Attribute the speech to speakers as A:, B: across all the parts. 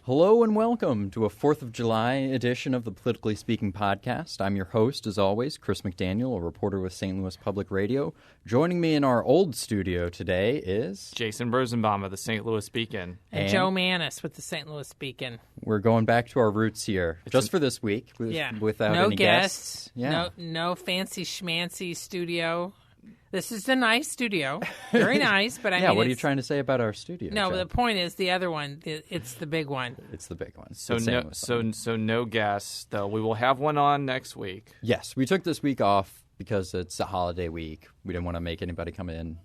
A: Hello and welcome to a 4th of July edition of the Politically Speaking podcast. I'm your host, as always, Chris McDaniel, a reporter with St. Louis Public Radio. Joining me in our old studio today is...
B: Jason Berzenbaum of the St. Louis Beacon.
C: And Joe Manis with the St. Louis Beacon.
A: We're going back to our roots here, just for this week, without
C: no
A: any guests.
C: No fancy schmancy studio. This is a nice studio. Very nice, but I mean...
A: what are you trying to say about our studio?
C: No,
A: Joe?
C: The point is the other one. It's the big one.
A: It's the big one.
B: So no guests, though. We will have one on next week.
A: Yes, we took this week off because it's a holiday week. We didn't want to make anybody come in.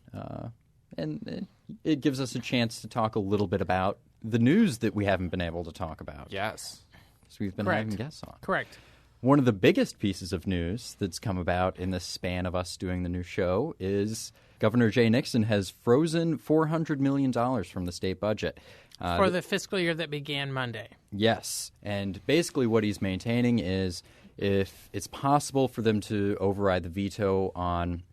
A: And it gives us a chance to talk a little bit about the news that we haven't been able to talk about.
B: Yes.
A: So we've been having guests on.
C: Correct.
A: One of the biggest pieces of news that's come about in the span of us doing the new show is Governor Jay Nixon has frozen $400 million from the state budget.
C: For the fiscal year that began Monday.
A: Yes. And basically what he's maintaining is if it's possible for them to override the veto on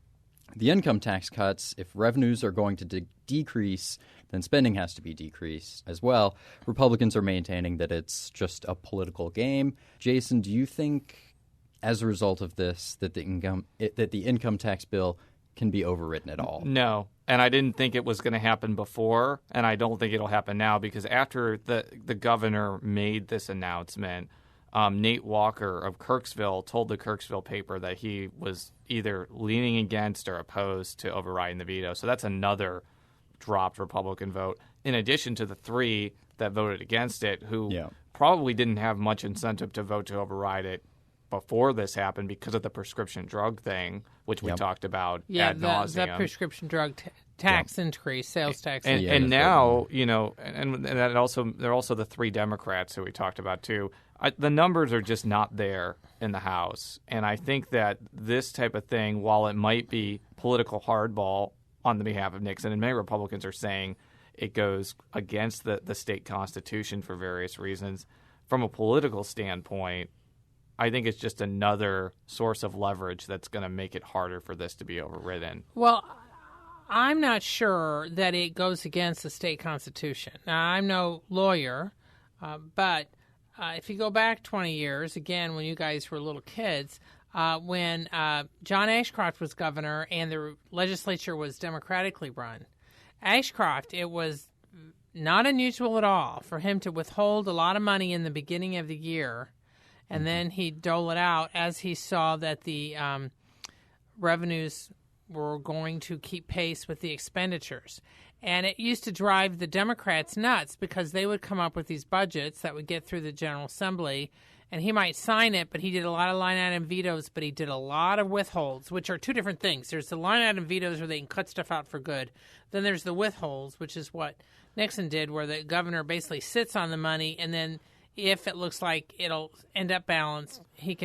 A: the income tax cuts, if revenues are going to decrease, then spending has to be decreased as well. Republicans are maintaining that it's just a political game. Jason, do you think, as a result of this, that the income tax bill can be overridden at all?
B: No, and I didn't think it was going to happen before, and I don't think it'll happen now because after the governor made this announcement, Nate Walker of Kirksville told the Kirksville paper that he was either leaning against or opposed to overriding the veto. So that's another dropped Republican vote, in addition to the three that voted against it, who probably didn't have much incentive to vote to override it before this happened because of the prescription drug thing, which we talked about ad nauseum.
C: The prescription drug tax increase, sales tax
B: and,
C: increase.
B: And now, and that also there are also the three Democrats who we talked about too. The numbers are just not there in the House. And I think that this type of thing, while it might be political hardball on the behalf of Nixon, and many Republicans are saying it goes against the state constitution for various reasons, from a political standpoint, I think it's just another source of leverage that's going to make it harder for this to be overridden.
C: Well, I'm not sure that it goes against the state constitution. Now, I'm no lawyer, but if you go back 20 years, again, when you guys were little kids, when John Ashcroft was governor and the legislature was democratically run, Ashcroft, it was not unusual at all for him to withhold a lot of money in the beginning of the year, and then he'd dole it out as he saw that the revenues were going to keep pace with the expenditures. And it used to drive the Democrats nuts because they would come up with these budgets that would get through the General Assembly, and he might sign it, but he did a lot of line item vetoes, but he did a lot of withholds, which are two different things. There's the line item vetoes where they can cut stuff out for good. Then there's the withholds, which is what Nixon did, where the governor basically sits on the money, and then if it looks like it'll end up balanced, he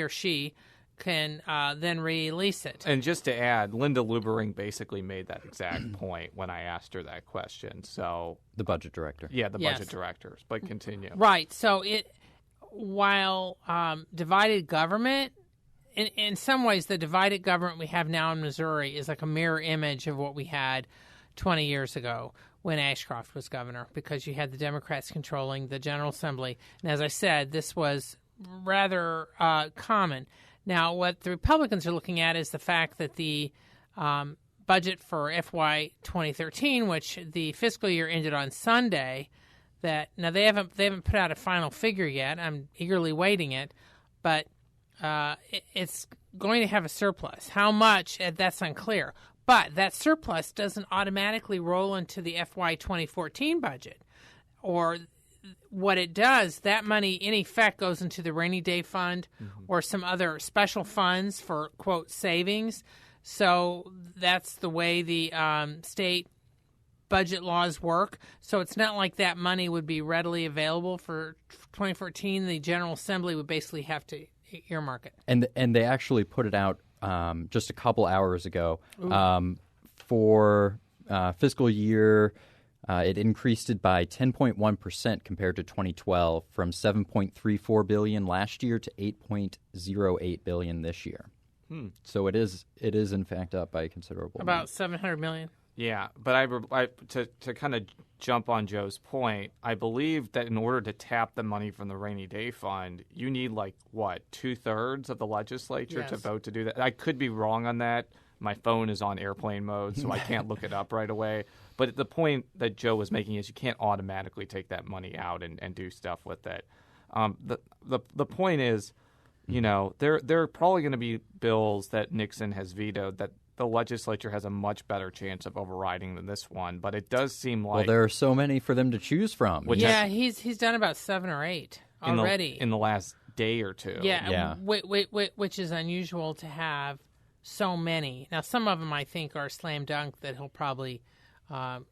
C: or she can then release it.
B: And just to add, Linda Lubering basically made that exact point when I asked her that question. So
A: the budget director.
B: Yeah, the budget directors. But continue.
C: Right. So while divided government, in some ways, the divided government we have now in Missouri is like a mirror image of what we had 20 years ago when Ashcroft was governor, because you had the Democrats controlling the General Assembly. And as I said, this was rather common. Now, what the Republicans are looking at is the fact that the budget for FY 2013, which the fiscal year ended on Sunday, that now they haven't put out a final figure yet. I'm eagerly waiting it, but it's going to have a surplus. How much? That's unclear. But that surplus doesn't automatically roll into the FY 2014 budget, or what it does, that money in effect goes into the rainy day fund or some other special funds for, quote, savings. So that's the way the state budget laws work. So it's not like that money would be readily available for 2014. The General Assembly would basically have to earmark it.
A: And they actually put it out just a couple hours ago for fiscal year. It increased it by 10.1% compared to 2012, from $7.34 billion last year to $8.08 billion this year. So it is in fact up by a considerable
C: about
A: amount.
C: $700 million.
B: Yeah, but to kind of jump on Joe's point, I believe that in order to tap the money from the rainy day fund, you need 2/3 of the legislature to vote to do that. I could be wrong on that. My phone is on airplane mode, so I can't look it up right away. But the point that Joe was making is you can't automatically take that money out and do stuff with it. The point is, there are probably going to be bills that Nixon has vetoed that the legislature has a much better chance of overriding than this one. But it does seem like...
A: Well, there are so many for them to choose from.
C: He's done about 7 or 8 already.
B: In the last day or two.
C: Yeah. Which is unusual to have so many. Now, some of them I think are slam dunk that he'll probably...
B: it'll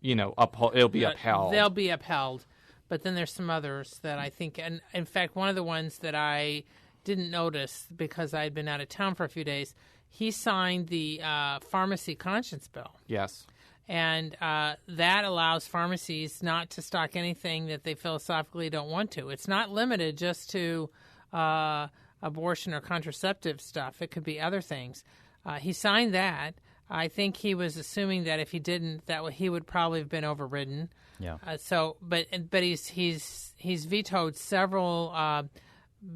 B: be upheld.
C: They'll be upheld. But then there's some others that I think... And in fact, one of the ones that I didn't notice because I had been out of town for a few days... He signed the pharmacy conscience bill.
B: Yes.
C: And that allows pharmacies not to stock anything that they philosophically don't want to. It's not limited just to abortion or contraceptive stuff. It could be other things. He signed that. I think he was assuming that if he didn't, that he would probably have been overridden.
A: Yeah.
C: But he's vetoed several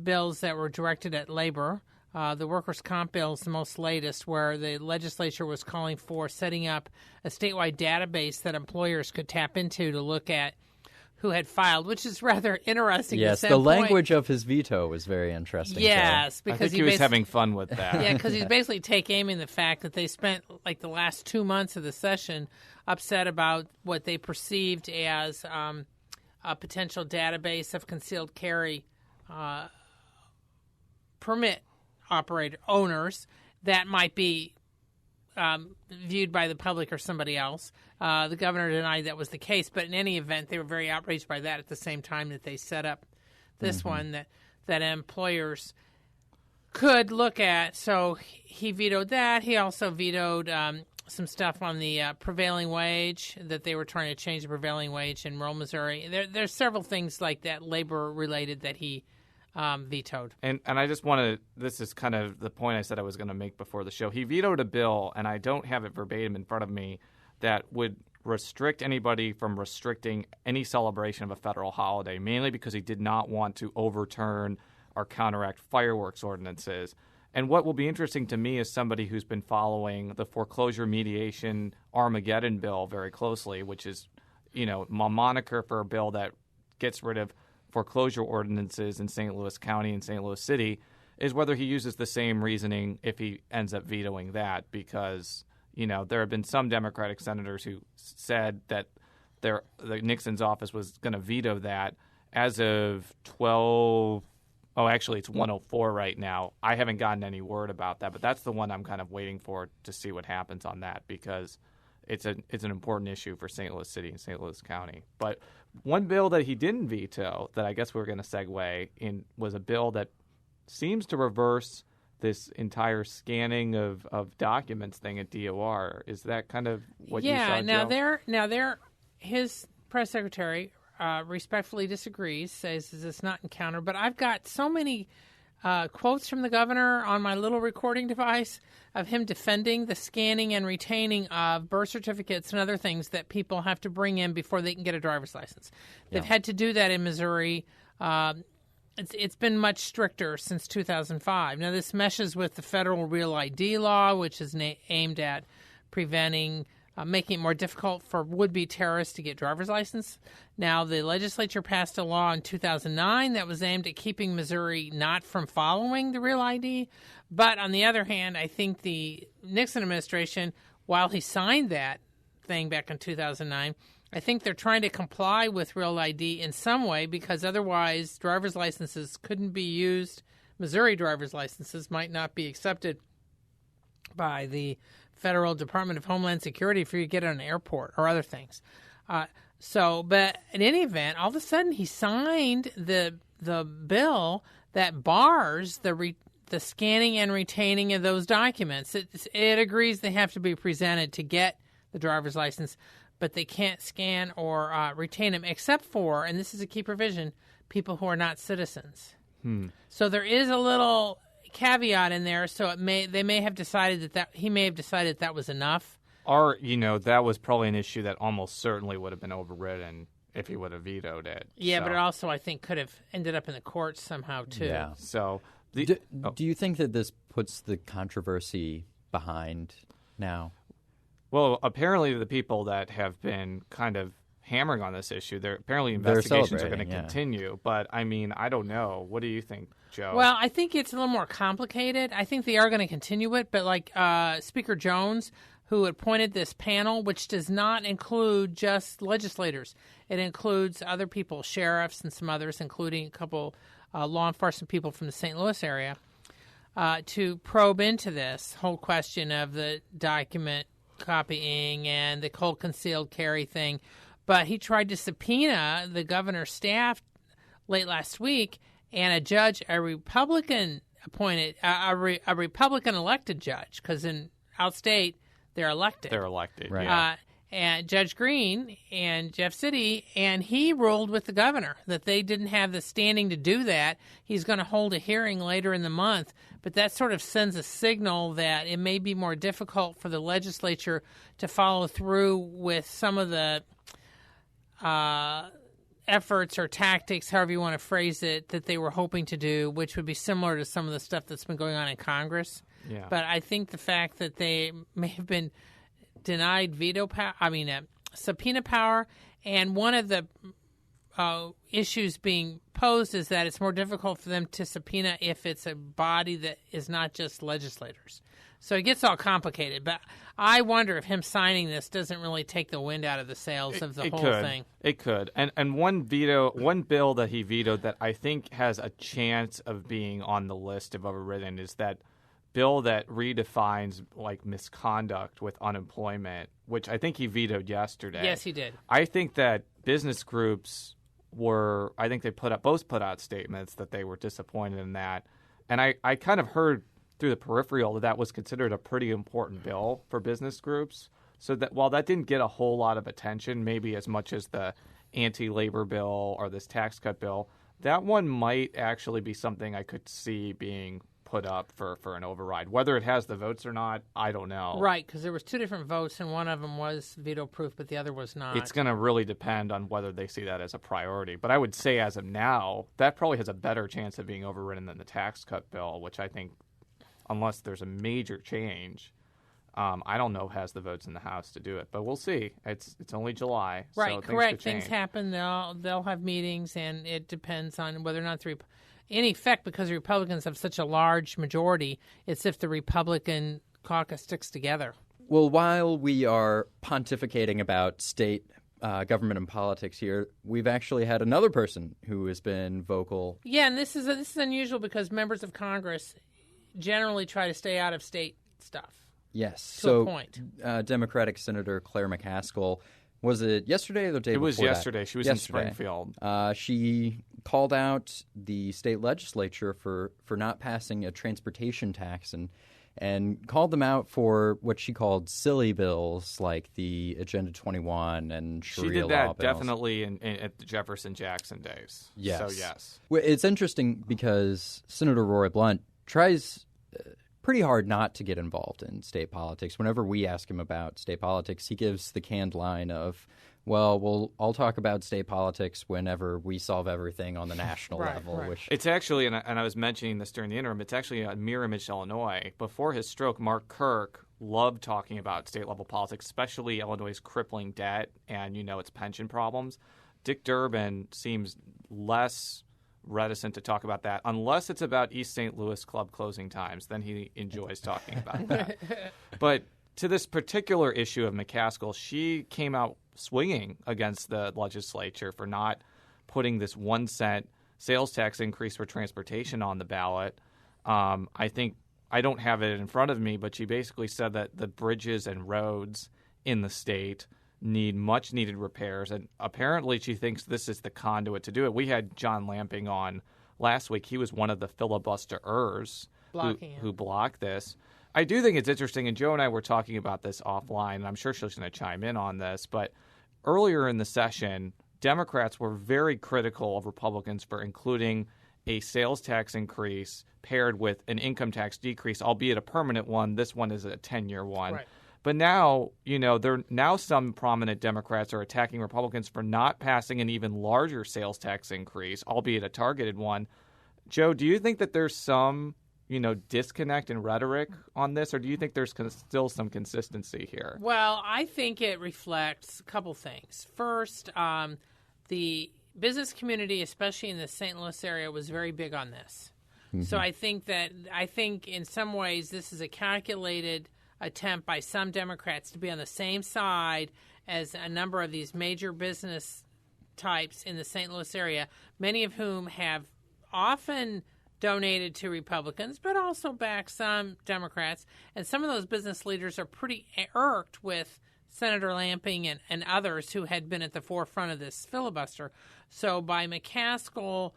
C: bills that were directed at labor. The workers' comp bill is the most latest, where the legislature was calling for setting up a statewide database that employers could tap into to look at who had filed, which is rather interesting.
A: Yes, the language of his veto was very interesting.
C: Yes, because
B: I think he was having fun with that.
C: Yeah, because he's basically aiming the fact that they spent the last 2 months of the session upset about what they perceived as a potential database of concealed carry permit owners that might be viewed by the public or somebody else. The governor denied that was the case, but in any event, they were very outraged by that at the same time that they set up this one that employers could look at. So he vetoed that. He also vetoed some stuff on the prevailing wage, that they were trying to change the prevailing wage in rural Missouri. There's several things like that, labor-related, that he vetoed.
B: And I just want to, this is kind of the point I said I was going to make before the show. He vetoed a bill, and I don't have it verbatim in front of me, that would restrict anybody from restricting any celebration of a federal holiday, mainly because he did not want to overturn or counteract fireworks ordinances. And what will be interesting to me as somebody who's been following the foreclosure mediation Armageddon bill very closely, which is, a moniker for a bill that gets rid of foreclosure ordinances in St. Louis County and St. Louis City, is whether he uses the same reasoning if he ends up vetoing that, because, there have been some Democratic senators who said that the Nixon's office was going to veto that. As of 12, actually it's 104 right now. I haven't gotten any word about that, but that's the one I'm kind of waiting for to see what happens on that, because it's an important issue for St. Louis City and St. Louis County. But one bill that he didn't veto that I guess we're going to segue in was a bill that seems to reverse this entire scanning of documents thing at DOR. Is that kind of what you saw,
C: Joe? His press secretary respectfully disagrees, says it's not in counter. But I've got so many quotes from the governor on my little recording device of him defending the scanning and retaining of birth certificates and other things that people have to bring in before they can get a driver's license. They've had to do that in Missouri. It's been much stricter since 2005. Now, this meshes with the federal Real ID law, which is aimed at preventing, making it more difficult for would-be terrorists to get driver's license. Now, the legislature passed a law in 2009 that was aimed at keeping Missouri not from following the Real ID. But on the other hand, I think the Nixon administration, while he signed that thing back in 2009, I think they're trying to comply with Real ID in some way, because otherwise driver's licenses couldn't be used. Missouri driver's licenses might not be accepted by the Federal Department of Homeland Security for you to get at an airport or other things. But in any event, all of a sudden he signed the bill that bars the scanning and retaining of those documents. It agrees they have to be presented to get the driver's license, but they can't scan or retain them except for, and this is a key provision, people who are not citizens. So there is a little caveat in there. So they may have decided that he may have decided that was enough.
B: That was probably an issue that almost certainly would have been overridden if he would have vetoed it.
C: Yeah, but it also, I think, could have ended up in the courts somehow, too.
A: Yeah.
B: So,
A: do you think that this puts the controversy behind now?
B: Well, apparently the people that have been kind of hammering on this issue, apparently investigations are going to continue. But, I mean, I don't know. What do you think, Joe?
C: Well, I think it's a little more complicated. I think they are going to continue it, but like Speaker Jones, who appointed this panel, which does not include just legislators. It includes other people, sheriffs and some others, including a couple law enforcement people from the St. Louis area, to probe into this whole question of the document copying and the whole concealed carry thing. But he tried to subpoena the governor's staff late last week, and a judge, a Republican appointed, a Republican elected judge, because in outstate they're elected.
B: They're elected,
A: right?
B: Yeah.
C: And Judge Green and Jeff City, and he ruled with the governor that they didn't have the standing to do that. He's going to hold a hearing later in the month, but that sort of sends a signal that it may be more difficult for the legislature to follow through with some of the efforts or tactics, however you want to phrase it, that they were hoping to do, which would be similar to some of the stuff that's been going on in Congress.
B: Yeah.
C: But I think the fact that they may have been denied subpoena power, and one of the issues being posed is that it's more difficult for them to subpoena if it's a body that is not just legislators. So it gets all complicated, but I wonder if him signing this doesn't really take the wind out of the sails of the whole thing.
B: It could. And one bill that he vetoed that I think has a chance of being on the list of overridden is that bill that redefines like misconduct with unemployment, which I think he vetoed yesterday.
C: Yes, he did.
B: I think that business groups both put out statements that they were disappointed in that. And I kind of heard through the peripheral that was considered a pretty important bill for business groups. So that while that didn't get a whole lot of attention, maybe as much as the anti-labor bill or this tax cut bill, that one might actually be something I could see being put up for an override. Whether it has the votes or not, I don't know.
C: Right, because there was two different votes, and one of them was veto-proof, but the other was not.
B: It's going to really depend on whether they see that as a priority. But I would say as of now, that probably has a better chance of being overridden than the tax cut bill, which I think, unless there's a major change, I don't know has the votes in the House to do it. But we'll see. It's only July.
C: Right,
B: so
C: correct.
B: Things
C: Things happen. They'll have meetings, and it depends on whether or not in effect, because the Republicans have such a large majority, it's if the Republican caucus sticks together.
A: Well, while we are pontificating about state government and politics here, we've actually had another person who has been vocal.
C: Yeah, and this is unusual because members of Congress generally try to stay out of state stuff.
A: Yes.
C: To a point.
A: Democratic Senator Claire McCaskill, was it yesterday or the day before?
B: It was yesterday.
A: That?
B: She was in Springfield.
A: She called out the state legislature for not passing a transportation tax and called them out for what she called silly bills like the Agenda 21 and Sharia law bills.
B: She did that definitely at the Jefferson-Jackson days.
A: Yes.
B: So, yes.
A: Well, it's interesting because Senator Roy Blunt tries pretty hard not to get involved in state politics. Whenever we ask him about state politics, he gives the canned line of, well, I'll talk about state politics whenever we solve everything on the national level.
C: Right.
A: Which
B: It's actually, and I was mentioning this during the interim, it's actually a mirror image, Illinois. Before his stroke, Mark Kirk loved talking about state-level politics, especially Illinois' crippling debt and, its pension problems. Dick Durbin seems less reticent to talk about that unless it's about East St. Louis club closing times. Then he enjoys talking about that. But to this particular issue of McCaskill, she came out swinging against the legislature for not putting this 1 cent sales tax increase for transportation on the ballot. I think I don't have it in front of me, but she basically said that the bridges and roads in the state need much needed repairs, and apparently she thinks this is the conduit to do it. We had John Lamping on last week. He was one of the filibusterers who blocked this. I do think it's interesting, and Joe and I were talking about this offline, and I'm sure she's going to chime in on this, but earlier in the session, Democrats were very critical of Republicans for including a sales tax increase paired with an income tax decrease, albeit a permanent one. This one is a 10-year one.
C: Right.
B: But now, some prominent Democrats are attacking Republicans for not passing an even larger sales tax increase, albeit a targeted one. Joe, do you think that there's some, disconnect in rhetoric on this, or do you think there's still some consistency here?
C: Well, I think it reflects a couple things. First, the business community, especially in the St. Louis area, was very big on this. Mm-hmm. So I think in some ways this is a calculated attempt by some Democrats to be on the same side as a number of these major business types in the St. Louis area, many of whom have often donated to Republicans, but also back some Democrats. And some of those business leaders are pretty irked with Senator Lamping and others who had been at the forefront of this filibuster. So by McCaskill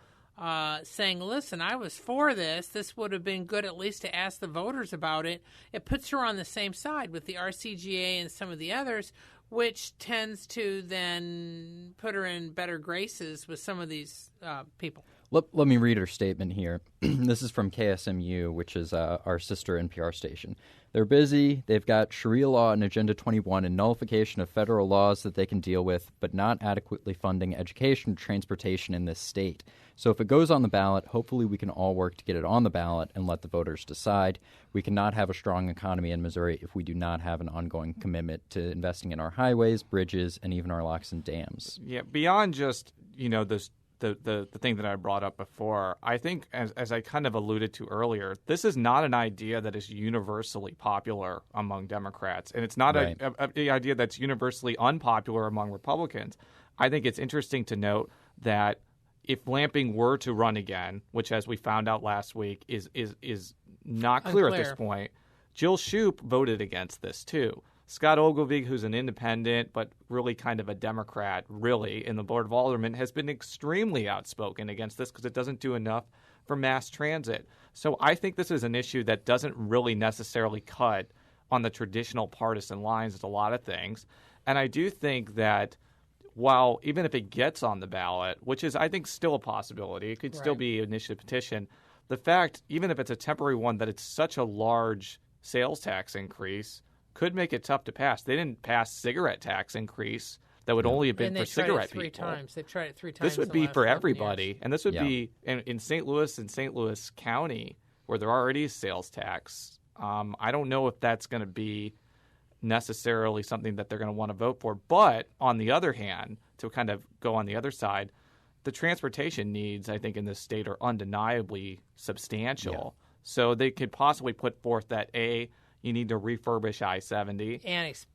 C: saying, listen, I was for this. This would have been good at least to ask the voters about it. It puts her on the same side with the RCGA and some of the others, which tends to then put her in better graces with some of these people.
A: Let me read her statement here. This is from KSMU, which is our sister NPR station. They're busy. They've got Sharia law and Agenda 21 and nullification of federal laws that they can deal with, but not adequately funding education and transportation in this state. So if it goes on the ballot, hopefully we can all work to get it on the ballot and let the voters decide. We cannot have a strong economy in Missouri if we do not have an ongoing commitment to investing in our highways, bridges, and even our locks and dams.
B: Yeah, beyond just, this the thing that I brought up before, I think, as I kind of alluded to earlier, this is not an idea that is universally popular among Democrats, and it's not
A: right.
B: an idea that's universally unpopular among Republicans. I think it's interesting to note that if Lamping were to run again, which, as we found out last week, is not clear at this point, Jill Shoup voted against this too. Scott Ogilvie, who's an independent but really kind of a Democrat, really, in the Board of Aldermen, has been extremely outspoken against this because it doesn't do enough for mass transit. So I think this is an issue that doesn't really necessarily cut on the traditional partisan lines with a lot of things. And I do think that while even if it gets on the ballot, which is, I think, still a possibility, it could still be an initiative petition, the fact, even if it's a temporary one, that it's such a large sales tax increase could make it tough to pass. They didn't pass cigarette tax increase that would only have been for cigarette people.
C: They've tried it three times.
B: This would be for everybody.
C: Years.
B: And this would be in St. Louis and St. Louis County, where there already is sales tax. I don't know if that's going to be necessarily something that they're going to want to vote for. But on the other hand, to kind of go on the other side, the transportation needs, I think, in this state are undeniably substantial. Yeah. So they could possibly put forth that, you need to refurbish I-70.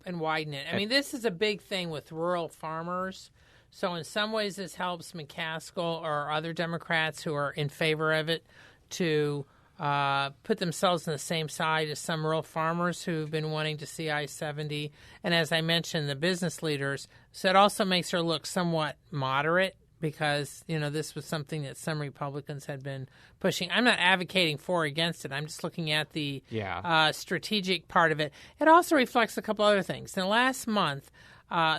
C: And widen it. I mean, this is a big thing with rural farmers. So in some ways this helps McCaskill or other Democrats who are in favor of it to put themselves on the same side as some rural farmers who've been wanting to see I-70. And as I mentioned, the business leaders. So it also makes her look somewhat moderate because, this was something that some Republicans had been pushing. I'm not advocating for or against it. I'm just looking at the strategic part of it. It also reflects a couple other things. In the last month,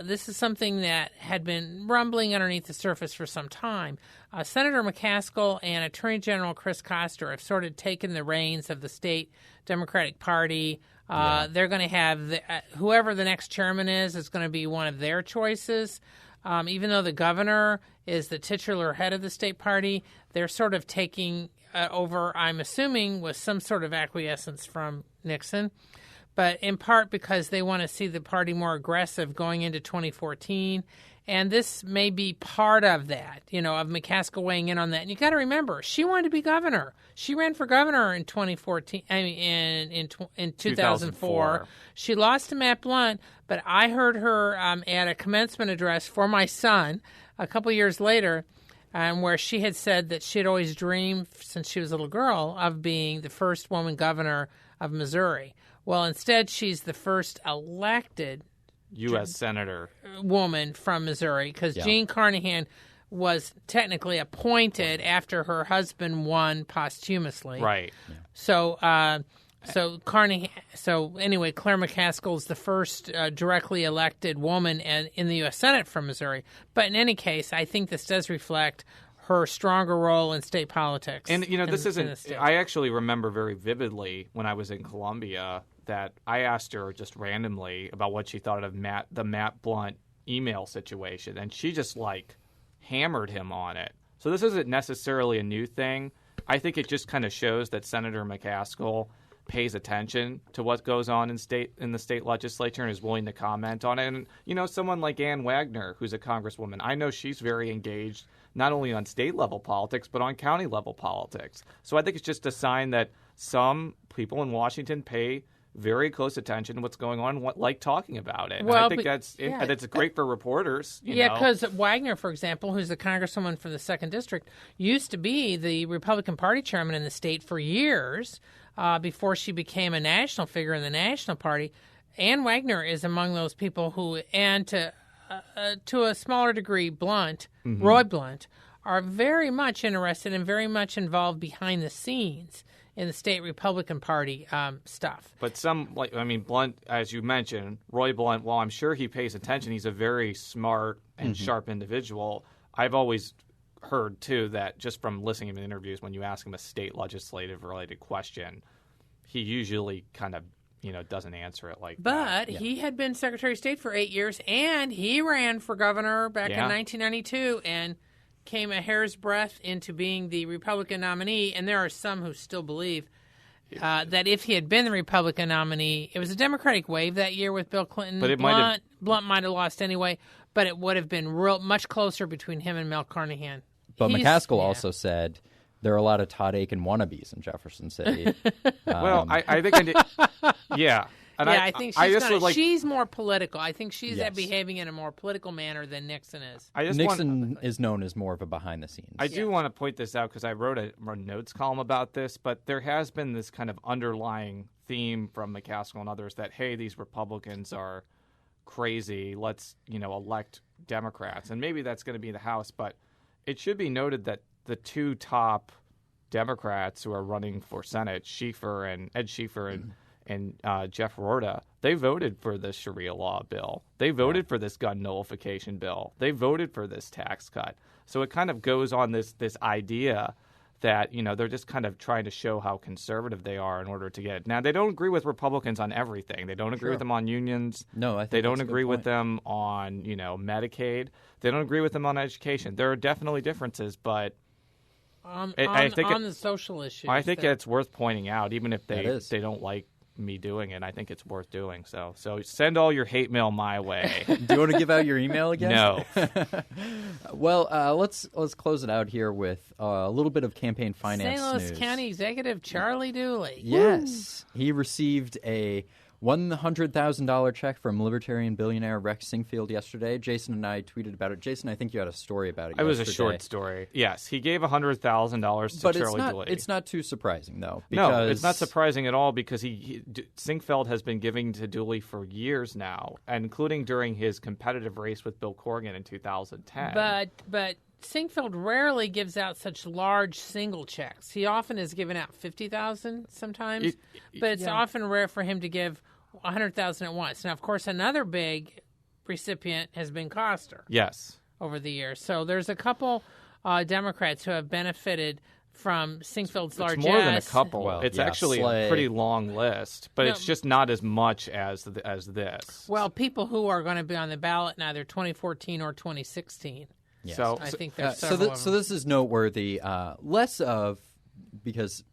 C: this is something that had been rumbling underneath the surface for some time. Senator McCaskill and Attorney General Chris Koster have sort of taken the reins of the state Democratic Party. They're going to have whoever the next chairman is going to be one of their choices. Even though the governor is the titular head of the state party, they're sort of taking over, I'm assuming, with some sort of acquiescence from Nixon, but in part because they want to see the party more aggressive going into 2014. And this may be part of that, of McCaskill weighing in on that. And you got to remember, she wanted to be governor. She ran for governor in 2014. I mean, in 2004. She lost to Matt Blunt, but I heard her at a commencement address for my son a couple years later, where she had said that she had always dreamed since she was a little girl of being the first woman governor of Missouri. Well, instead, she's the first elected
B: U.S. Senator
C: woman from Missouri because Jean Carnahan was technically appointed after her husband won posthumously.
B: Right.
C: So, Carnahan. So anyway, Claire McCaskill is the first directly elected woman in the U.S. Senate from Missouri. But in any case, I think this does reflect her stronger role in state politics.
B: And this isn't. I actually remember very vividly when I was in Columbia that I asked her just randomly about what she thought of the Matt Blunt email situation, and she just hammered him on it. So this isn't necessarily a new thing. I think it just kind of shows that Senator McCaskill pays attention to what goes on in the state legislature and is willing to comment on it. And, someone like Ann Wagner, who's a congresswoman, I know she's very engaged not only on state level politics, but on county level politics. So I think it's just a sign that some people in Washington pay very close attention to what's going on, like talking about it.
C: Well,
B: I think that's great for reporters.
C: Because Wagner, for example, who's the congresswoman for the 2nd District, used to be the Republican Party chairman in the state for years before she became a national figure in the National Party. Ann Wagner is among those people who, and to a smaller degree, Roy Blunt, are very much interested and very much involved behind the scenes in the state Republican Party stuff.
B: But Blunt, as you mentioned, Roy Blunt, while I'm sure he pays attention, he's a very smart and sharp individual. I've always heard, too, that just from listening to interviews, when you ask him a state legislative-related question, he usually kind of doesn't answer it like that.
C: But he had been Secretary of State for 8 years, and he ran for governor back in 1992 and came a hair's breadth into being the Republican nominee. And there are some who still believe that if he had been the Republican nominee, it was a Democratic wave that year with Bill Clinton.
B: But
C: Blunt might have lost anyway, but it would have been much closer between him and Mel Carnahan.
A: But McCaskill also said there are a lot of Todd Aiken wannabes in Jefferson City.
B: Well, I think And
C: I think she's more political. I think she's behaving in a more political manner than Nixon is.
A: Nixon is known as more of a behind the scenes.
B: I do want to point this out because I wrote a notes column about this, but there has been this kind of underlying theme from McCaskill and others that, hey, these Republicans are crazy. Let's, elect Democrats. And maybe that's going to be the House, but it should be noted that the two top Democrats who are running for Senate, Ed Schieffer and Jeff Rorta, they voted for this Sharia law bill. They voted for this gun nullification bill. They voted for this tax cut. So it kind of goes on this idea that, they're just kind of trying to show how conservative they are in order to get it. Now, they don't agree with Republicans on everything. They don't agree with them on unions.
A: No, I think
B: they don't agree with them on, Medicaid. They don't agree with them on education. There are definitely differences, but
C: I think on the social issues.
B: I think it's worth pointing out, even if they don't like me doing it. I think it's worth doing. So send all your hate mail my way.
A: Do you want to give out your email again?
B: No.
A: Well, let's close it out here with a little bit of campaign finance
C: St. Louis
A: news.
C: County Executive Charlie Dooley.
A: Yes. Woo. He received a $100,000 check from libertarian billionaire Rex Sinquefield yesterday. Jason and I tweeted about it. Jason, I think you had a story about it yesterday.
B: It was a short story. Yes, he gave $100,000 to Charlie Dooley.
A: It's not too surprising, though.
B: No, it's not surprising at all because Sinquefield has been giving to Dooley for years now, including during his competitive race with Bill Corrigan in 2010.
C: But Sinquefield rarely gives out such large single checks. He often has given out $50,000 sometimes, but it's often rare for him to give $100,000 at once. Now, of course, another big recipient has been Koster.
B: Yes,
C: over the years. So there's a couple Democrats who have benefited from Sinquefield's largesse.
B: It's more than a couple. Well, it's actually a pretty long list, but it's just not as much as this.
C: Well, people who are going to be on the ballot in either 2014 or 2016.
A: Yes.
C: So I think there's several
A: so this is noteworthy. Less of because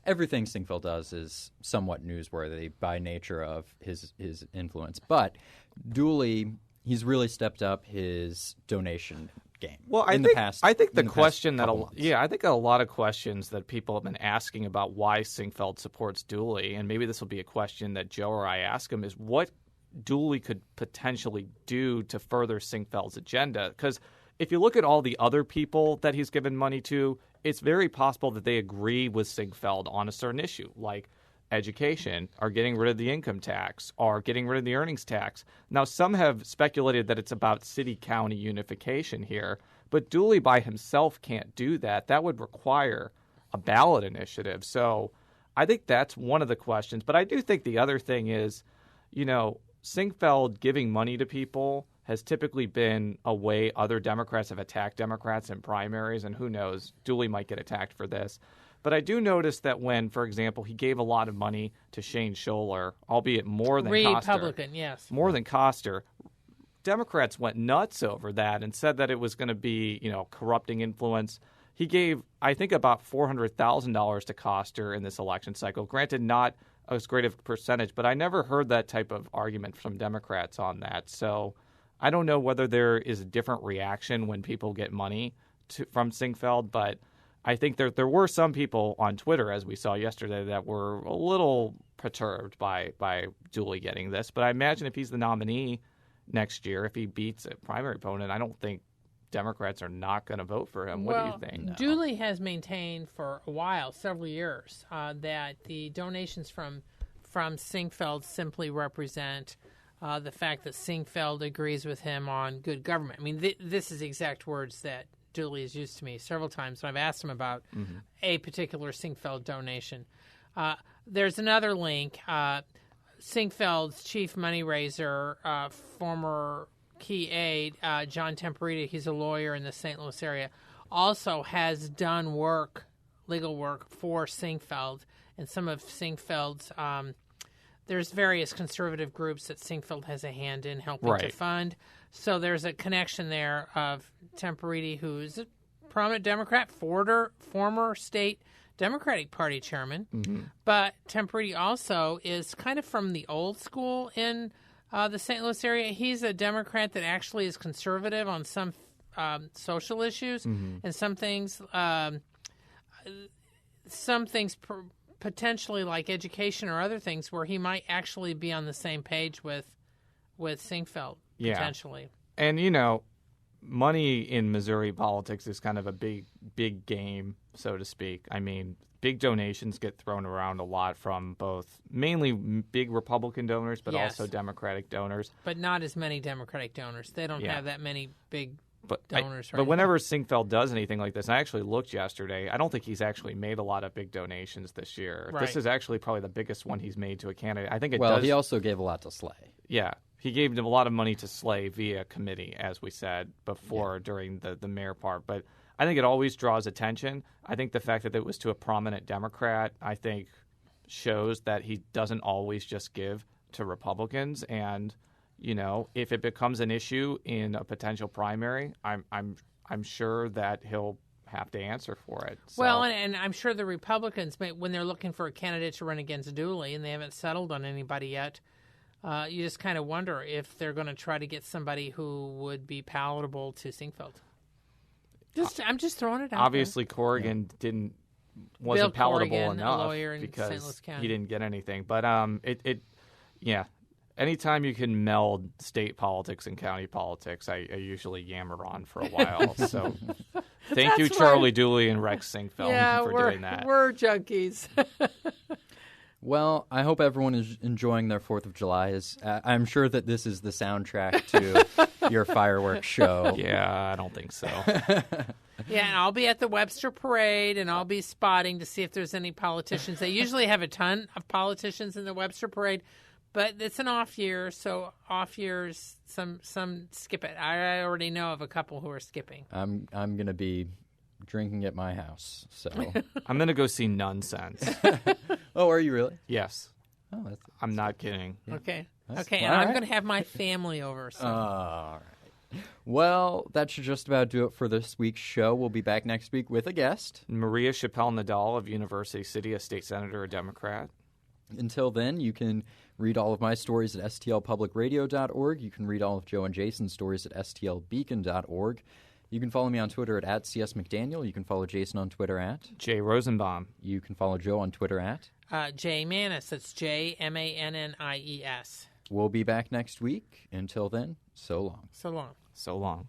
A: everything Sinquefield does is somewhat newsworthy by nature of his influence. But Dooley, he's really stepped up his donation game.
B: Well, I think a lot of questions that people have been asking about why Sinquefield supports Dooley, and maybe this will be a question that Joe or I ask him, is what Dooley could potentially do to further Sinquefield's agenda. Because if you look at all the other people that he's given money to, it's very possible that they agree with Sinquefield on a certain issue, like education, or getting rid of the income tax, or getting rid of the earnings tax. Now, some have speculated that it's about city-county unification here, but Dooley by himself can't do that. That would require a ballot initiative. So I think that's one of the questions. But I do think the other thing is, Sinquefield giving money to people has typically been a way other Democrats have attacked Democrats in primaries, and who knows, Dooley might get attacked for this. But I do notice that when, for example, he gave a lot of money to Shane Scholler, albeit more than Koster.
C: Republican, yes.
B: More than Koster. Democrats went nuts over that and said that it was going to be, corrupting influence. He gave, I think, about $400,000 to Koster in this election cycle. Granted, not as great of a percentage, but I never heard that type of argument from Democrats on that. So I don't know whether there is a different reaction when people get money from Singfeld, but I think there were some people on Twitter, as we saw yesterday, that were a little perturbed by Dooley getting this. But I imagine if he's the nominee next year, if he beats a primary opponent, I don't think Democrats are not going to vote for him. What do you think?
C: No. Dooley has maintained for a while, several years, that the donations from Singfeld simply represent the fact that Singfeld agrees with him on good government. I mean, this is exact words that Dooley has used to me several times when I've asked him about a particular Singfeld donation. There's another link. Singfeld's chief money raiser, former key aide, John Temperita, he's a lawyer in the St. Louis area, also has done legal work for Singfeld. And some of Singfeld's, there's various conservative groups that Singfeld has a hand in helping to fund. So there's a connection there of Temperita, who's a prominent Democrat, former state Democratic Party chairman. But Temperita also is kind of from the old school in the St. Louis area. He's a Democrat that actually is conservative on some social issues and some things potentially like education or other things where he might actually be on the same page with Singfeld potentially.
B: And money in Missouri politics is kind of a big game, so to speak. I mean, big donations get thrown around a lot from both mainly big Republican donors, but also Democratic donors.
C: But not as many Democratic donors. They don't have that many big donors.
B: But whenever Singfeld does anything like this, I actually looked yesterday, I don't think he's actually made a lot of big donations this year. This is actually probably the biggest one he's made to a candidate. I think it does.
A: Well, he also gave a lot to Slay.
B: Yeah. He gave a lot of money to Slay via committee, as we said before during the mayor part. But I think it always draws attention. I think the fact that it was to a prominent Democrat, I think, shows that he doesn't always just give to Republicans. And, if it becomes an issue in a potential primary, I'm sure that he'll have to answer for it. So.
C: Well, and I'm sure the Republicans, when they're looking for a candidate to run against Dooley, and they haven't settled on anybody yet, you just kind of wonder if they're going to try to get somebody who would be palatable to Singfeld. I'm just throwing it out.
B: Obviously,
C: there.
B: Corrigan wasn't palatable
C: Corrigan,
B: enough
C: a lawyer in
B: because
C: St. Louis County.
B: He didn't get anything. But anytime you can meld state politics and county politics, I usually yammer on for a while. So thank you, Charlie Dooley and Rex Singfeld, for doing that.
C: We're junkies.
A: Well, I hope everyone is enjoying their 4th of July. I'm sure that this is the soundtrack to your fireworks show.
B: Yeah, I don't think so.
C: Yeah, and I'll be at the Webster Parade, and I'll be spotting to see if there's any politicians. They usually have a ton of politicians in the Webster Parade, but it's an off year, so off years, some skip it. I already know of a couple who are skipping.
A: I'm going to be drinking at my house, so
B: I'm going to go see Nonsense.
A: Oh, are you really?
B: Yes.
A: Oh,
B: I'm not kidding.
C: Yeah. Okay.
A: That's
C: and I'm going to have my family over. So.
A: All right. Well, that should just about do it for this week's show. We'll be back next week with a guest.
B: Maria Chappelle Nadal of University City, a state senator, a Democrat.
A: Until then, you can read all of my stories at stlpublicradio.org. You can read all of Joe and Jason's stories at stlbeacon.org. You can follow me on Twitter at @CSMcDaniel. You can follow Jason on Twitter at
B: Jay Rosenbaum.
A: You can follow Joe on Twitter at
C: Jay Mannis. That's JMANNIES.
A: We'll be back next week. Until then, so long.
C: So long.
B: So long.